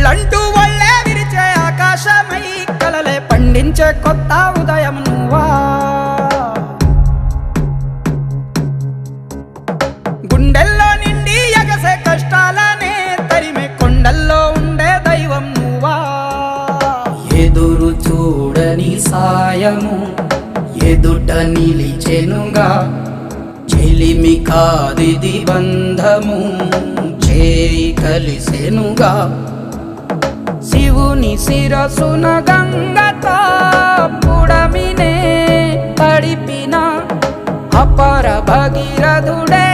కలలంటూ వళ్ళే విరిచే ఆకాశమై కలలే పండించే కొత్త ఉదయం నువ్వా. గుండెల్లో నిండి ఎగసే కష్టాలనే తరిమే కొండల్లో ఉండే దైవం నువ్వా. ఎదురు చూడని సాయము ఎదుట నిలిచెనుగా, చెలిమి కాదిది బంధము చేయి కలిసెనుగా. శివుని శిరసున గంగతో పుడమినే తడిపిన అపర భగీరథుడే